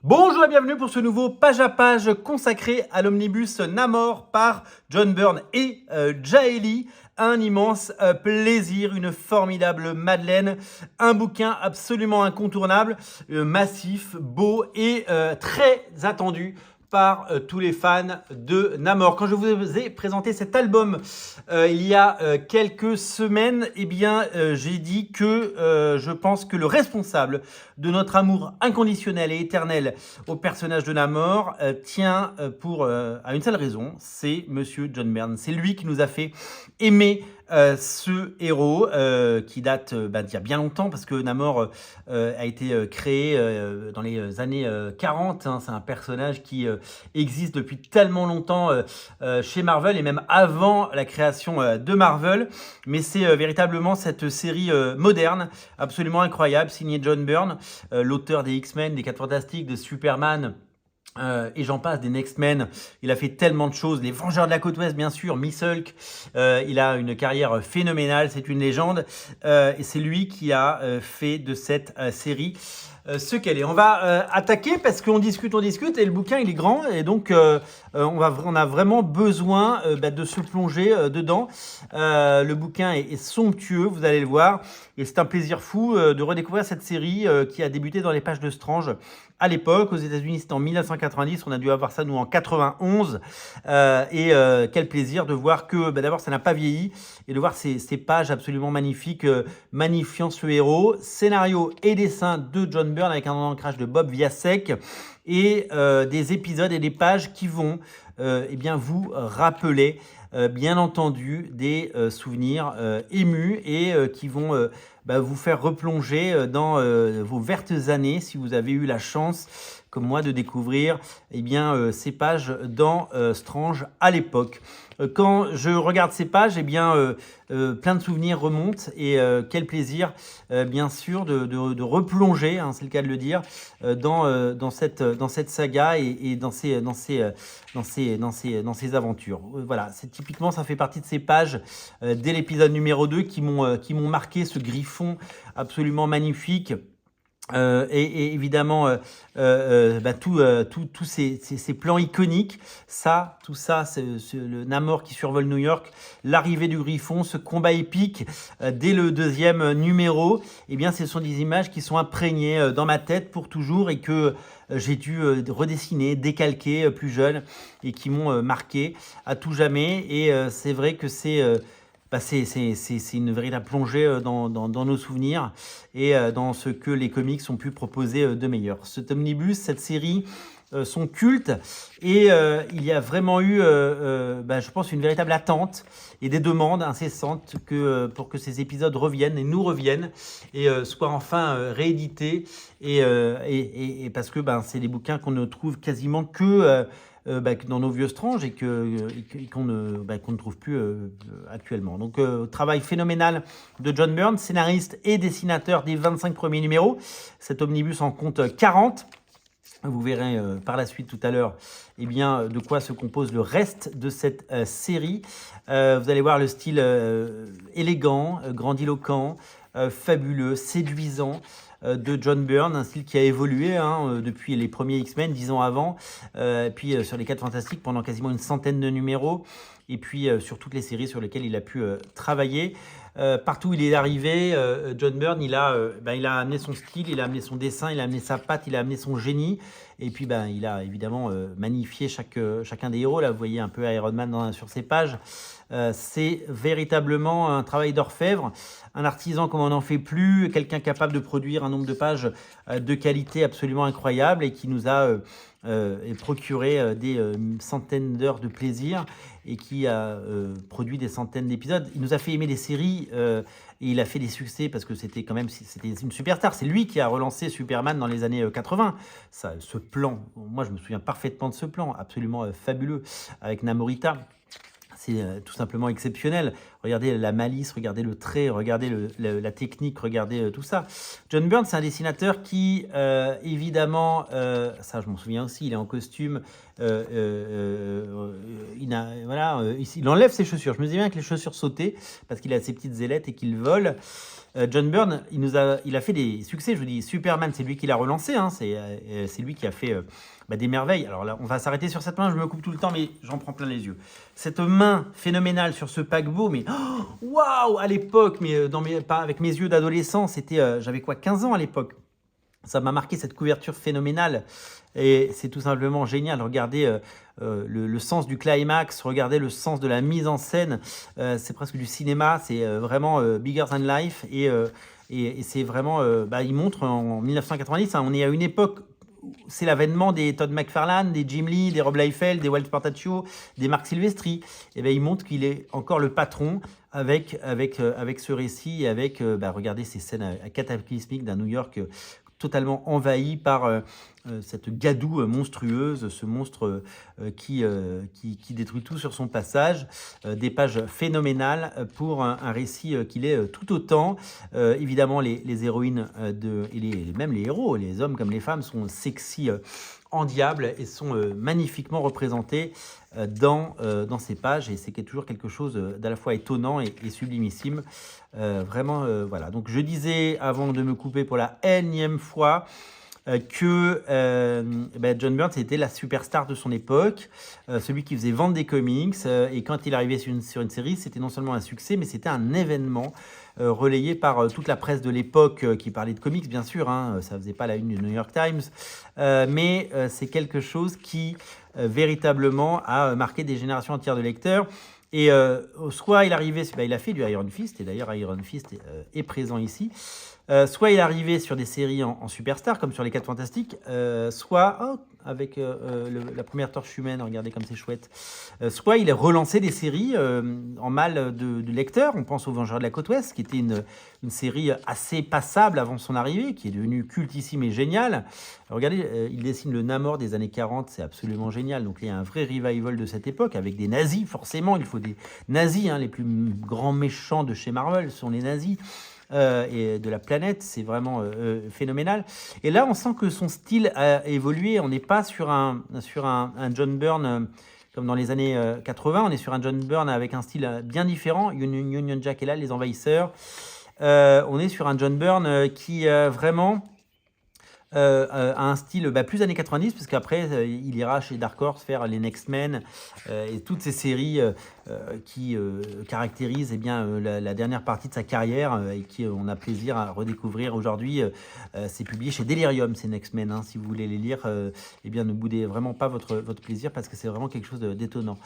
Bonjour et bienvenue pour ce nouveau page à page consacré à l'omnibus Namor par John Byrne et Jaeli. Un immense plaisir, une formidable Madeleine, un bouquin absolument incontournable, massif, beau et très attendu par tous les fans de Namor. Quand je vous ai présenté cet album il y a quelques semaines, eh bien, j'ai dit que je pense que le responsable de notre amour inconditionnel et éternel au personnage de Namor tient à une seule raison, c'est Monsieur John Byrne. C'est lui qui nous a fait aimer ce héros qui date d'il y a bien longtemps parce que Namor a été créé dans les années 40. Hein. C'est un personnage qui existe depuis tellement longtemps chez Marvel et même avant la création de Marvel. Mais c'est véritablement cette série moderne, absolument incroyable, signée John Byrne, l'auteur des X-Men, des 4 Fantastiques, de Superman. Et j'en passe, des Next Men. Il a fait tellement de choses. Les Vengeurs de la Côte Ouest, bien sûr. Miss Hulk. Il a une carrière phénoménale. C'est une légende. Et c'est lui qui a fait de cette série ce qu'elle est. On va attaquer parce qu'on discute. Et le bouquin, il est grand. Et donc, on a vraiment besoin de se plonger dedans. Le bouquin est somptueux, vous allez le voir. Et c'est un plaisir fou de redécouvrir cette série qui a débuté dans les pages de Strange. À l'époque, aux États-Unis, c'était en 1990. On a dû avoir ça, nous, en 91. Quel plaisir de voir que, d'abord, ça n'a pas vieilli. Et de voir ces pages absolument magnifiques, magnifiant ce héros. Scénario et dessin de John Byrne avec un ancrage de Bob Viasek. Et des épisodes et des pages qui vont vous rappeler bien entendu des souvenirs émus et qui vont vous faire replonger dans vos vertes années si vous avez eu la chance comme moi de découvrir ces pages dans Strange à l'époque. Quand je regarde ces pages, plein de souvenirs remontent et quel plaisir, bien sûr, de replonger, hein, c'est le cas de le dire, dans cette saga et dans ces aventures. Voilà, c'est typiquement, ça fait partie de ces pages dès l'épisode numéro 2 qui m'ont marqué, ce griffon absolument magnifique. Et évidemment, tous ces plans iconiques, tout ça, c'est le Namor qui survole New York, l'arrivée du Griffon, ce combat épique dès le deuxième numéro, ce sont des images qui sont imprégnées dans ma tête pour toujours et que j'ai dû redessiner, décalquer plus jeune et qui m'ont marqué à tout jamais. Et c'est vrai que c'est une véritable plongée dans nos souvenirs et dans ce que les comics ont pu proposer de meilleur. Cet omnibus, cette série sont cultes et il y a vraiment eu, je pense, une véritable attente et des demandes incessantes pour que ces épisodes reviennent et nous reviennent et soient enfin réédités et parce que c'est des bouquins qu'on ne trouve quasiment que dans nos vieux Strange et qu'on ne trouve plus actuellement. Donc, travail phénoménal de John Byrne, scénariste et dessinateur des 25 premiers numéros. Cet omnibus en compte 40. Vous verrez par la suite tout à l'heure de quoi se compose le reste de cette série. Vous allez voir le style élégant, grandiloquent, fabuleux, séduisant de John Byrne, un style qui a évolué depuis les premiers X-Men, 10 ans avant, puis sur les 4 Fantastiques pendant quasiment une centaine de numéros, et puis sur toutes les séries sur lesquelles il a pu travailler. Partout où il est arrivé, John Byrne, il a amené son style, il a amené son dessin, il a amené sa patte, il a amené son génie. Et puis, il a évidemment magnifié chacun des héros. Là, vous voyez un peu Iron Man sur ces pages. C'est véritablement un travail d'orfèvre, un artisan comme on n'en fait plus, quelqu'un capable de produire un nombre de pages de qualité absolument incroyable et qui nous a procuré des centaines d'heures de plaisir et qui a produit des centaines d'épisodes. Il nous a fait aimer des séries et il a fait des succès parce que c'était une superstar. C'est lui qui a relancé Superman dans les années 80. Ce plan, moi je me souviens parfaitement de ce plan, absolument fabuleux avec Namorita. C'est tout simplement exceptionnel. Regardez la malice, regardez le trait, regardez la technique, regardez tout ça. John Byrne, c'est un dessinateur qui, évidemment, ça je m'en souviens aussi, il est en costume, il enlève ses chaussures. Je me disais bien que les chaussures sautaient parce qu'il a ses petites ailettes et qu'il vole. John Byrne, il a fait des succès. Je vous dis, Superman, c'est lui qui l'a relancé. Hein, c'est lui qui a fait des merveilles. Alors là, on va s'arrêter sur cette main. Je me coupe tout le temps, mais j'en prends plein les yeux. Cette main phénoménale sur ce paquebot, mais waouh, à l'époque, mais pas avec mes yeux d'adolescent, c'était, j'avais quoi, 15 ans à l'époque. Ça m'a marqué cette couverture phénoménale et c'est tout simplement génial. Regardez le sens du climax, regardez le sens de la mise en scène. C'est presque du cinéma, c'est vraiment bigger than life et c'est vraiment. Il montre en 1990, hein, on est à une époque. C'est l'avènement des Todd McFarlane, des Jim Lee, des Rob Liefeld, des Walt Portaccio, des Marc Silvestri. Et il montre qu'il est encore le patron avec ce récit et avec, regardez ces scènes cataclysmiques d'un New York totalement envahi par cette gadoue monstrueuse, ce monstre qui détruit tout sur son passage. Des pages phénoménales pour un récit qu'il est tout autant. Évidemment, les héroïnes et même les héros, les hommes comme les femmes, sont sexy en diable et sont magnifiquement représentés dans ces pages. Et c'est toujours quelque chose d'à la fois étonnant et sublimissime. Vraiment, voilà. Donc, je disais, avant de me couper pour la énième fois, que John Byrne, c'était la superstar de son époque, celui qui faisait vendre des comics. Et quand il arrivait sur une série, c'était non seulement un succès, mais c'était un événement relayé par toute la presse de l'époque qui parlait de comics, bien sûr. Hein, ça ne faisait pas la une du New York Times. Mais c'est quelque chose qui, véritablement, a marqué des générations entières de lecteurs. Et soit il arrivait, il a fait du Iron Fist, et d'ailleurs Iron Fist est présent ici. Soit il arrivait sur des séries en superstar, comme sur les 4 Fantastiques, soit avec la première Torche Humaine, regardez comme c'est chouette, soit il a relancé des séries en mal de lecteurs. On pense aux Vengeurs de la Côte Ouest, qui était une série assez passable avant son arrivée, qui est devenue cultissime et géniale. Regardez, il dessine le Namor des années 40, c'est absolument génial. Donc il y a un vrai revival de cette époque, avec des nazis, forcément, il faut des nazis, hein, les plus grands méchants de chez Marvel sont les nazis. Et de la planète, c'est vraiment phénoménal. Et là, on sent que son style a évolué. On n'est pas sur un John Byrne comme dans les années 80. On est sur un John Byrne avec un style bien différent. Union Jack est là, les envahisseurs. On est sur un John Byrne qui vraiment a un style plus années 90, parce qu'après, il ira chez Dark Horse faire les Next Men et toutes ces séries qui caractérisent la dernière partie de sa carrière et qui on a plaisir à redécouvrir aujourd'hui. C'est publié chez Delirium, ces Next Men. Hein, si vous voulez les lire, ne boudez vraiment pas votre plaisir, parce que c'est vraiment quelque chose d'étonnant.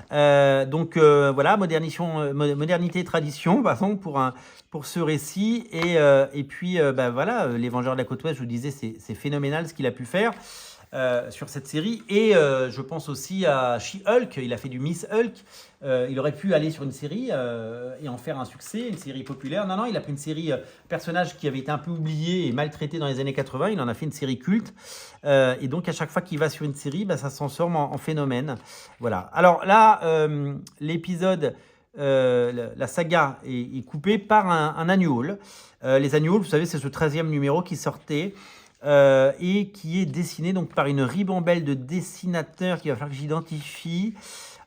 Donc voilà, modernité et tradition, passons pour ce récit. Et puis, voilà, Les Vengeurs de la Côte Ouest, je vous disais, c'est phénoménal ce qu'il a pu faire sur cette série. Et je pense aussi à She-Hulk. Il a fait du Miss Hulk. Il aurait pu aller sur une série et en faire un succès, une série populaire. Non, il a pris une série personnage qui avait été un peu oublié et maltraité dans les années 80. Il en a fait une série culte. Et donc, à chaque fois qu'il va sur une série, ça se transforme en phénomène. Voilà. Alors là, l'épisode... la saga est coupée par un annual. Les annuals, vous savez, c'est ce 13e numéro qui sortait et qui est dessiné donc par une ribambelle de dessinateurs qu'il va falloir que j'identifie.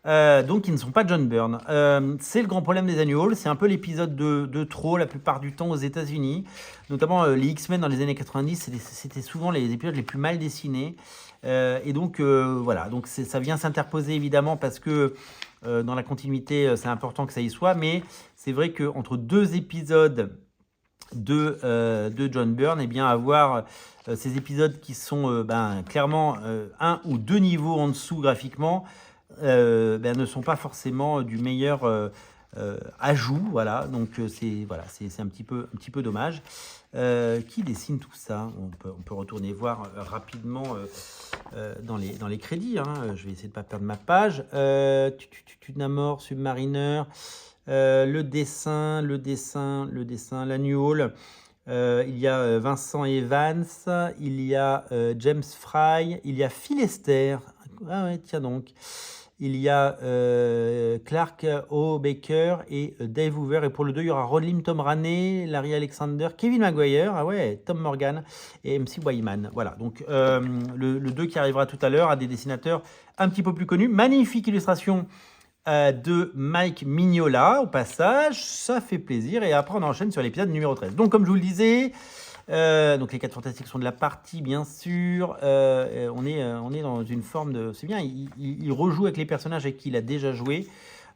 Donc, qui ne sont pas John Byrne. C'est le grand problème des annuals. C'est un peu l'épisode de trop la plupart du temps aux États-Unis. Notamment les X-Men dans les années 90, c'était souvent les épisodes les plus mal dessinés. Et donc, voilà. Donc, ça vient s'interposer évidemment parce que dans la continuité, c'est important que ça y soit. Mais c'est vrai qu'entre 2 épisodes de John Byrne, avoir ces épisodes qui sont clairement 1 ou 2 niveaux en dessous graphiquement, ne sont pas forcément du meilleur ajout. Voilà, donc c'est un petit peu dommage. Qui dessine tout ça? On peut retourner voir rapidement dans les crédits. Hein. Je vais essayer de ne pas perdre ma page. Namor, Submariner, le dessin, l'annual. Il y a Vincent Evans, il y a James Fry, il y a Phil Lester. Ah ouais, tiens donc. Il y a Clark O. Baker et Dave Hoover. Et pour le 2, il y aura Rodlim, Tom Raney, Larry Alexander, Kevin Maguire, Tom Morgan et MC Wyman. Voilà, donc le 2 qui arrivera tout à l'heure a des dessinateurs un petit peu plus connus. Magnifique illustration de Mike Mignola, au passage, ça fait plaisir. Et après, on enchaîne sur l'épisode numéro 13. Donc, comme je vous le disais, donc les 4 Fantastiques sont de la partie, bien sûr. On est dans une forme de... C'est bien, il rejoue avec les personnages avec qui il a déjà joué.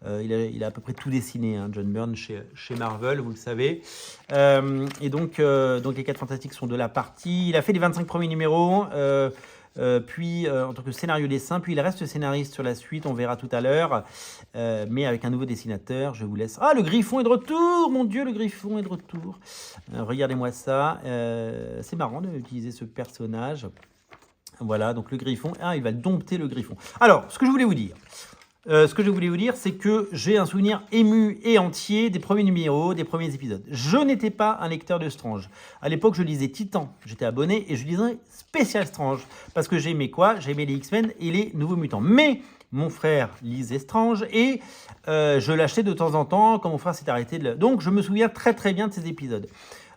Il a à peu près tout dessiné, hein, John Byrne, chez Marvel, vous le savez. Et donc les 4 Fantastiques sont de la partie. Il a fait les 25 premiers numéros. Puis en tant que scénario dessin, puis il reste scénariste sur la suite, on verra tout à l'heure, mais avec un nouveau dessinateur, je vous laisse. Ah, le Griffon est de retour, mon Dieu, le Griffon est de retour. Regardez-moi ça, c'est marrant d'utiliser ce personnage. Voilà, donc le Griffon, il va dompter le Griffon. Alors, ce que je voulais vous dire, c'est que j'ai un souvenir ému et entier des premiers numéros, des premiers épisodes. Je n'étais pas un lecteur de Strange. À l'époque, je lisais Titan, j'étais abonné, et je lisais Spécial Strange, parce que j'aimais quoi? J'aimais les X-Men et les Nouveaux Mutants. Mais mon frère lisait Strange, et je l'achetais de temps en temps, quand mon frère s'est arrêté de... Donc, je me souviens très très bien de ces épisodes.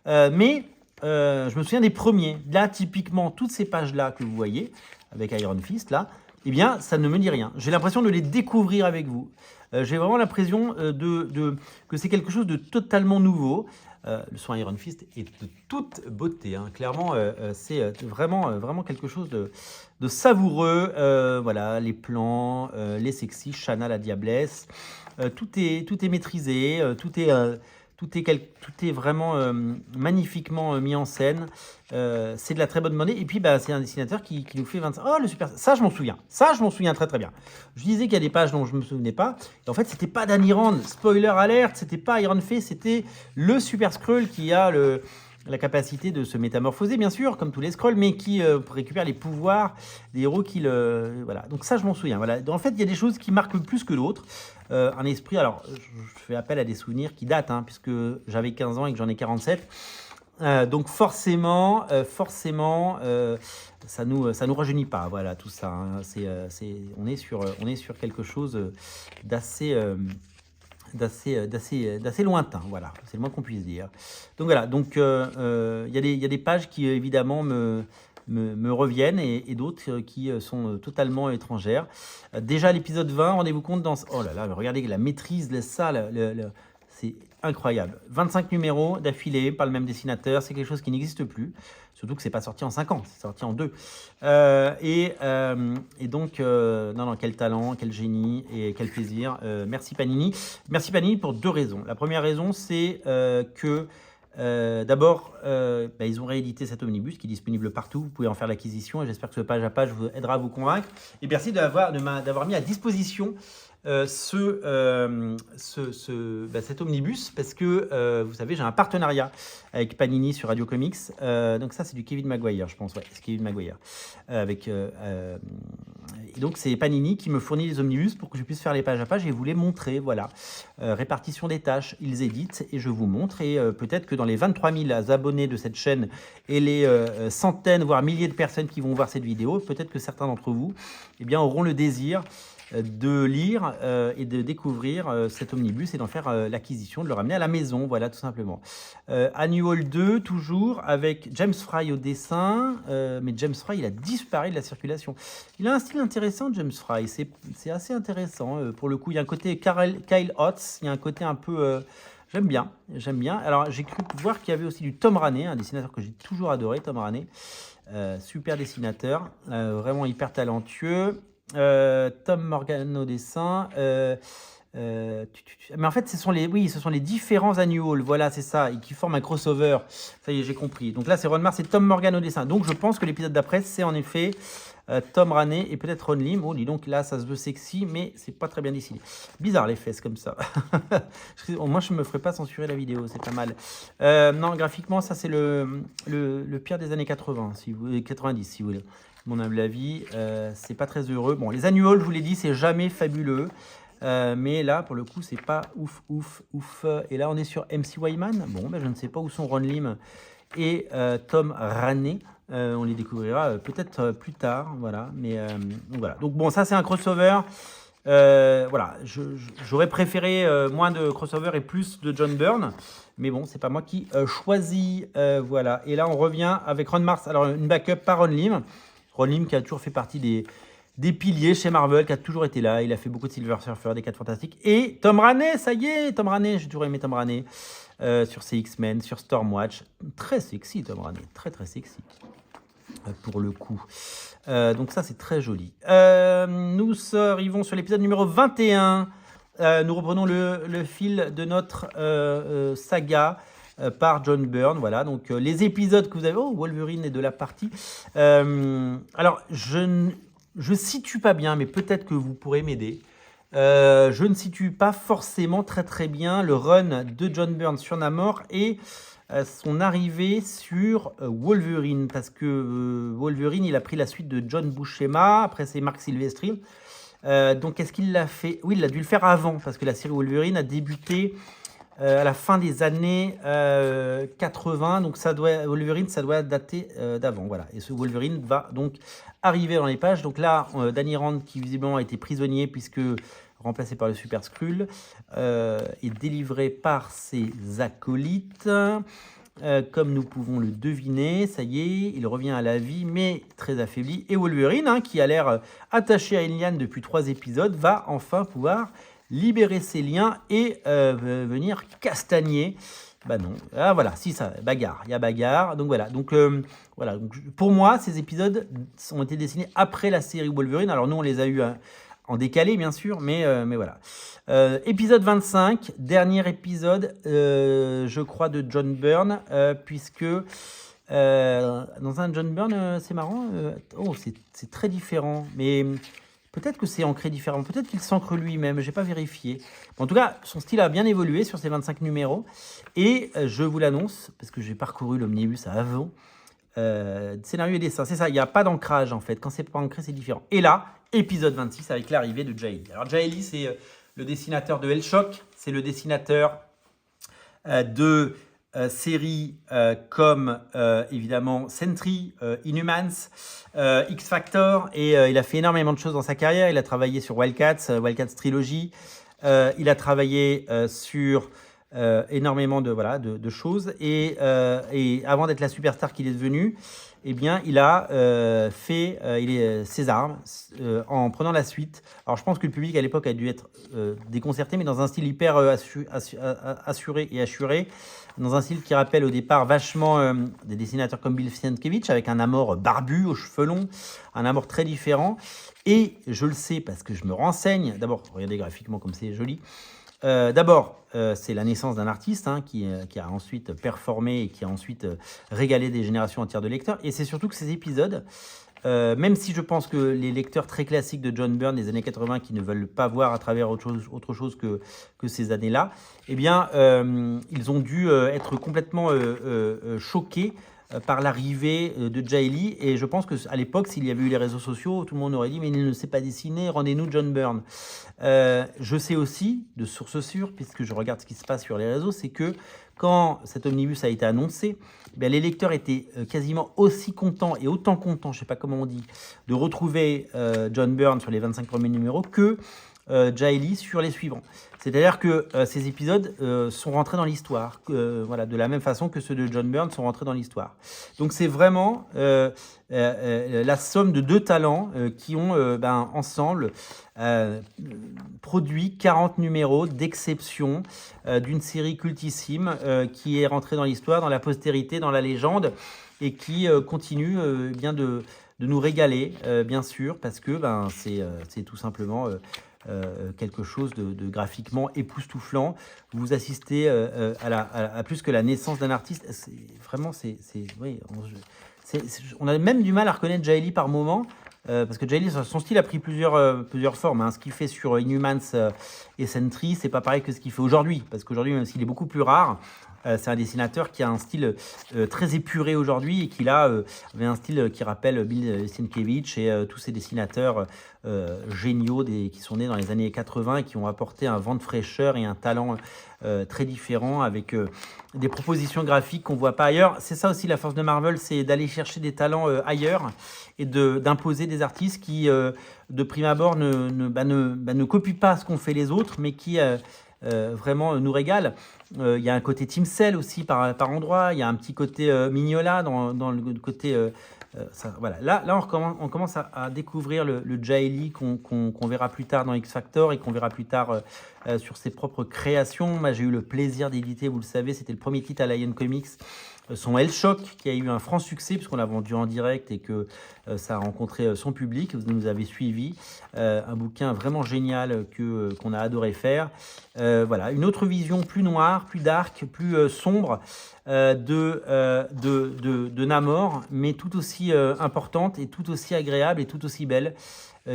Mais je me souviens des premiers. Là, typiquement, toutes ces pages-là que vous voyez, avec Iron Fist, là, eh bien, ça ne me dit rien. J'ai l'impression de les découvrir avec vous. J'ai vraiment l'impression que c'est quelque chose de totalement nouveau. Le soin Iron Fist est de toute beauté. Hein. Clairement, c'est vraiment quelque chose de savoureux. Voilà, les plans, les sexy, Shanna la diablesse. Tout est maîtrisé, tout est vraiment magnifiquement mis en scène. C'est de la très bonne monnaie. Et puis, c'est un dessinateur qui nous fait 25... Oh, le super... Ça, je m'en souviens. Ça, je m'en souviens très, très bien. Je disais qu'il y a des pages dont je ne me souvenais pas. Et en fait, c'était pas Danny Rand. Spoiler alert, c'était pas Iron Fist. C'était le Super Skrull qui a la capacité de se métamorphoser, bien sûr, comme tous les Skrulls, mais qui récupère les pouvoirs des héros qui le... Voilà. Donc ça, je m'en souviens. Voilà. En fait, il y a des choses qui marquent plus que d'autres. Un esprit, alors, je fais appel à des souvenirs qui datent, hein, puisque j'avais 15 ans et que j'en ai 47. Donc forcément, ça nous rajeunit pas, voilà, tout ça. Hein. On est sur quelque chose d'assez lointain, voilà, c'est le moins qu'on puisse dire. Donc voilà, donc il y a des pages qui évidemment me reviennent et d'autres qui sont totalement étrangères. Déjà l'épisode 20, rendez-vous compte dans... Oh là là, regardez la maîtrise de ça, c'est incroyable. 25 numéros d'affilée par le même dessinateur, c'est quelque chose qui n'existe plus. Surtout que c'est pas sorti en 5 ans, c'est sorti en 2. Et donc, non, quel talent, quel génie et quel plaisir. Merci Panini. Merci Panini pour 2 raisons. La première raison, c'est que d'abord, ils ont réédité cet omnibus qui est disponible partout. Vous pouvez en faire l'acquisition et j'espère que ce page à page vous aidera à vous convaincre. Et merci d'avoir mis à disposition cet omnibus parce que vous savez, j'ai un partenariat avec Panini sur Radio Comics. Donc ça, c'est du Kevin Maguire, je pense. Ouais, c'est Kevin Maguire. Et donc, c'est Panini qui me fournit les omnibus pour que je puisse faire les pages à page et vous les montrer. Voilà. Répartition des tâches, ils éditent et je vous montre. Et peut-être que dans les 23 000 abonnés de cette chaîne et les centaines, voire milliers de personnes qui vont voir cette vidéo, peut-être que certains d'entre vous auront le désir de lire et de découvrir cet omnibus et d'en faire l'acquisition, de le ramener à la maison, voilà, tout simplement. Annual 2, toujours, avec James Fry au dessin, mais James Fry, il a disparu de la circulation. Il a un style intéressant, James Fry, c'est assez intéressant. Pour le coup, il y a un côté Kyle Hotz, il y a un côté un peu... J'aime bien. Alors, j'ai cru voir qu'il y avait aussi du Tom Raney, un dessinateur que j'ai toujours adoré, Tom Raney. Super dessinateur, vraiment hyper talentueux. Tom Morgan au dessin. Mais en fait, ce sont les différents annuals, voilà, c'est ça, et qui forment un crossover. Ça y est, j'ai compris. Donc là, c'est Ron Mars et Tom Morgan au dessin. Donc je pense que l'épisode d'après, c'est en effet Tom Raney et peut-être Ron Lim. Oh, dis donc, là, ça se veut sexy, mais c'est pas très bien dessiné. Bizarre les fesses comme ça. Moi, je me ferai pas censurer la vidéo, c'est pas mal. Non, graphiquement, ça c'est le pire des années 80, 90, si vous voulez. Mon humble avis, c'est pas très heureux. Bon, les annuals, je vous l'ai dit, c'est jamais fabuleux. Mais là, pour le coup, c'est pas ouf. Et là, on est sur MC Wyman. Bon, je ne sais pas où sont Ron Lim et Tom Raney. On les découvrira peut-être plus tard. Voilà. Mais donc, voilà. Donc bon, ça, c'est un crossover. Voilà. J'aurais préféré moins de crossover et plus de John Byrne. Mais bon, c'est pas moi qui choisis. Voilà. Et là, on revient avec Ron Mars. Alors, une backup par Ron Lim. Ron Lim qui a toujours fait partie des piliers chez Marvel, qui a toujours été là. Il a fait beaucoup de Silver Surfer, des 4 Fantastiques. Et Tom Raney, ça y est, Tom Raney, j'ai toujours aimé Tom Raney. Sur ses X-Men, sur Stormwatch. Très sexy, Tom Raney, très très sexy. Pour le coup. Donc ça, c'est très joli. Nous arrivons sur l'épisode numéro 21. Nous reprenons le fil de notre saga par John Byrne. Voilà, donc les épisodes que vous avez... Oh, Wolverine est de la partie. Alors, je situe pas bien, mais peut-être que vous pourrez m'aider. Je ne situe pas forcément très très bien le run de John Byrne sur Namor et son arrivée sur Wolverine, parce que Wolverine, il a pris la suite de John Buscema, après c'est Marc Silvestri. Donc est-ce qu'il l'a fait? Oui, il a dû le faire avant, parce que la série Wolverine a débuté à la fin des années 80, donc Wolverine, ça doit dater d'avant, voilà. Et ce Wolverine va donc arriver dans les pages. Donc là, Danny Rand, qui visiblement a été prisonnier, puisque remplacé par le Super Skrull, est délivré par ses acolytes. Comme nous pouvons le deviner, ça y est, il revient à la vie, mais très affaibli. Et Wolverine, qui a l'air attaché à une liane depuis 3 épisodes, va enfin pouvoir libérer ses liens et venir castagner. Bah non, ah voilà, si ça, bagarre, il y a bagarre, donc voilà. Donc voilà, donc, pour moi, ces épisodes ont été dessinés après la série Wolverine. Alors nous, on les a eus en décalé, bien sûr, mais voilà. Épisode 25, dernier épisode, je crois, de John Byrne, puisque dans un John Byrne, c'est marrant, c'est très différent, mais peut-être que c'est ancré différemment, peut-être qu'il s'ancre lui-même, j'ai pas vérifié. En tout cas, son style a bien évolué sur ces 25 numéros, et je vous l'annonce, parce que j'ai parcouru l'omnibus avant, scénario et dessin, c'est ça, il n'y a pas d'ancrage en fait, quand c'est pas ancré c'est différent. Et là, épisode 26 avec l'arrivée de Jae Lee. Alors Jae Lee, c'est le dessinateur de Hellshock, c'est le dessinateur de séries comme évidemment Sentry, Inhumans, X-Factor, et il a fait énormément de choses dans sa carrière. Il a travaillé sur Wildcats, Wildcats Trilogy, il a travaillé sur énormément de choses, et avant d'être la superstar qu'il est devenu, eh bien, il a fait ses armes en prenant la suite. Alors, je pense que le public à l'époque a dû être déconcerté, mais dans un style hyper assuré et assuré, dans un style qui rappelle au départ vachement des dessinateurs comme Bill Sienkiewicz, avec un Namor barbu, aux cheveux longs, un Namor très différent. Et je le sais parce que je me renseigne. D'abord, regardez graphiquement comme c'est joli. D'abord, c'est la naissance d'un artiste qui a ensuite performé et qui a ensuite régalé des générations entières de lecteurs. Et c'est surtout que ces épisodes, même si je pense que les lecteurs très classiques de John Byrne des années 80 qui ne veulent pas voir à travers autre chose que ces années-là, eh bien, ils ont dû être complètement choqués par l'arrivée de Jae Lee, et je pense qu'à l'époque, s'il y avait eu les réseaux sociaux, tout le monde aurait dit « mais il ne sait pas dessiner, rendez-nous John Byrne ». Je sais aussi, de source sûre, puisque je regarde ce qui se passe sur les réseaux, c'est que quand cet omnibus a été annoncé, les lecteurs étaient quasiment aussi contents, et autant contents, je ne sais pas comment on dit, de retrouver John Byrne sur les 25 premiers numéros que Jae Lee sur les suivants. C'est-à-dire que ces épisodes sont rentrés dans l'histoire, voilà, de la même façon que ceux de John Byrne sont rentrés dans l'histoire. Donc c'est vraiment la somme de 2 talents qui ont ensemble produit 40 numéros d'exception d'une série cultissime qui est rentrée dans l'histoire, dans la postérité, dans la légende, et qui continue bien de nous régaler, bien sûr, parce que c'est tout simplement... quelque chose de graphiquement époustouflant. Vous assistez à plus que la naissance d'un artiste. Oui, on a même du mal à reconnaître Jae Lee par moment, parce que Jae Lee, son style a pris plusieurs formes. Ce qu'il fait sur Inhumans et Sentry, c'est pas pareil que ce qu'il fait aujourd'hui, parce qu'aujourd'hui, même s'il est beaucoup plus rare, c'est un dessinateur qui a un style très épuré aujourd'hui, et qui avait un style qui rappelle Bill Sienkiewicz et tous ces dessinateurs géniaux qui sont nés dans les années 80 et qui ont apporté un vent de fraîcheur et un talent très différent, avec des propositions graphiques qu'on ne voit pas ailleurs. C'est ça aussi la force de Marvel, c'est d'aller chercher des talents ailleurs et d'imposer des artistes qui, de prime abord, ne copient pas ce qu'ont fait les autres, mais qui... vraiment nous régale. Il y a un côté Team Cell aussi par endroit, il y a un petit côté Mignola dans le côté Voilà. Là on commence à découvrir le Jaeli qu'on verra plus tard dans X Factor et qu'on verra plus tard sur ses propres créations. Moi, j'ai eu le plaisir d'éditer, vous le savez, c'était le premier titre à Lion Comics, son Hellshock, qui a eu un franc succès puisqu'on l'a vendu en direct et que ça a rencontré son public. Vous nous avez suivis. Un bouquin vraiment génial qu'on a adoré faire. Voilà, une autre vision plus noire, plus dark, plus sombre de Namor, mais tout aussi importante et tout aussi agréable et tout aussi belle,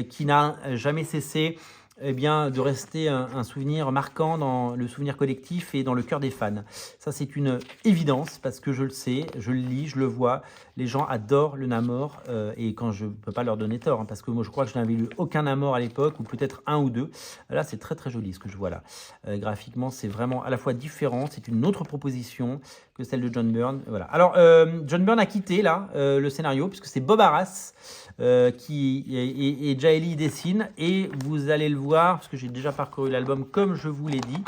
qui n'a jamais cessé de rester un souvenir marquant dans le souvenir collectif et dans le cœur des fans. Ça, c'est une évidence parce que je le sais, je le lis, je le vois. Les gens adorent le Namor et quand je ne peux pas leur donner tort, parce que moi, je crois que je n'avais lu aucun Namor à l'époque ou peut-être un ou deux. Là, c'est très très joli ce que je vois là. Graphiquement, c'est vraiment à la fois différent, c'est une autre proposition que celle de John Byrne. Voilà. Alors, John Byrne a quitté là le scénario puisque c'est Bob Arras et Jaeli dessine, et vous allez le voir parce que j'ai déjà parcouru l'album comme je vous l'ai dit.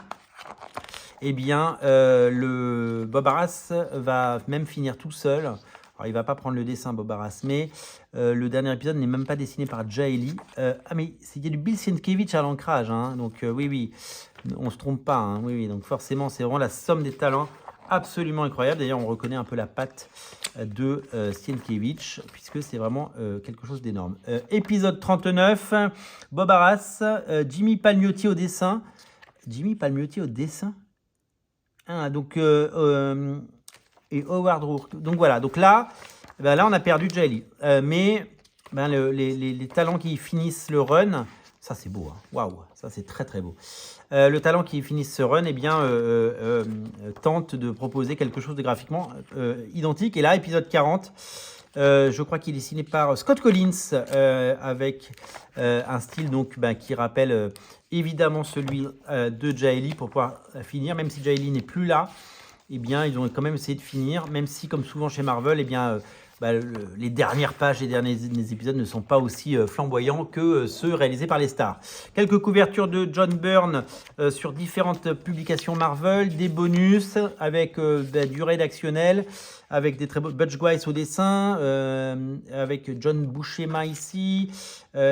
Le Bob Arras va même finir tout seul. Alors, il va pas prendre le dessin, Bob Arras, mais le dernier épisode n'est même pas dessiné par Jaeli. Mais il y a du Bill Sienkiewicz à l'ancrage, hein, donc oui, on se trompe pas, hein, oui, donc forcément, c'est vraiment la somme des talents absolument incroyable. D'ailleurs, on reconnaît un peu la patte de Sienkiewicz, puisque c'est vraiment quelque chose d'énorme. Épisode 39, Bob Arras, Jimmy Palmiotti au dessin. Jimmy Palmiotti au dessin et Howard Rourke. Donc voilà, donc là, là on a perdu Jaeli. Mais les talents qui finissent le run, ça c'est beau, hein. Waouh, ça c'est très très beau. Le talent qui finissent ce run, tente de proposer quelque chose de graphiquement identique. Et là, épisode 40, je crois qu'il est dessiné par Scott Collins avec un style qui rappelle évidemment celui de Jaeli pour pouvoir finir. Même si Jaeli n'est plus là, ils ont quand même essayé de finir, même si, comme souvent chez Marvel, les dernières pages, les derniers épisodes ne sont pas aussi flamboyants que ceux réalisés par les stars. Quelques couvertures de John Byrne sur différentes publications Marvel, des bonus avec du rédactionnel, avec des très beaux Butch Guice au dessin, avec John Buscema ici,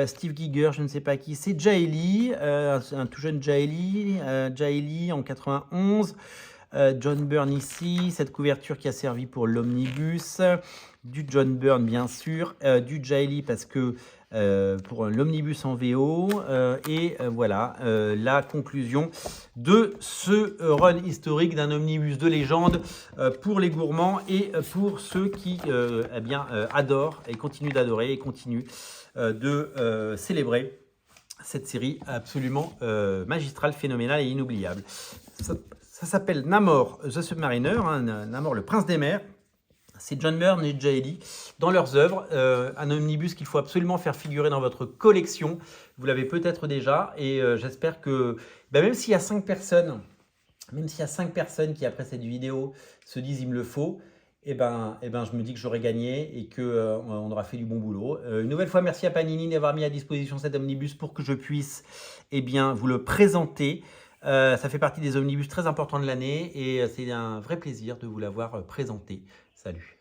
Steve Giger, je ne sais pas qui, c'est Jaeli, un tout jeune Jaeli en 91. John Byrne ici, cette couverture qui a servi pour l'omnibus, du John Byrne bien sûr, du Jaeli parce que pour l'omnibus en VO, voilà la conclusion de ce run historique d'un omnibus de légende pour les gourmands et pour ceux qui adorent et continuent d'adorer et continuent de célébrer cette série absolument magistrale, phénoménale et inoubliable. Ça s'appelle Namor the Submariner, hein, Namor le prince des mers. C'est John Byrne et Jaeli dans leurs œuvres. Un omnibus qu'il faut absolument faire figurer dans votre collection. Vous l'avez peut-être déjà. Et j'espère que même s'il y a 5 personnes, qui après cette vidéo se disent il me le faut, je me dis que j'aurai gagné et qu'on aura fait du bon boulot. Une nouvelle fois, merci à Panini d'avoir mis à disposition cet omnibus pour que je puisse vous le présenter. Ça fait partie des omnibus très importants de l'année et c'est un vrai plaisir de vous l'avoir présenté. Salut.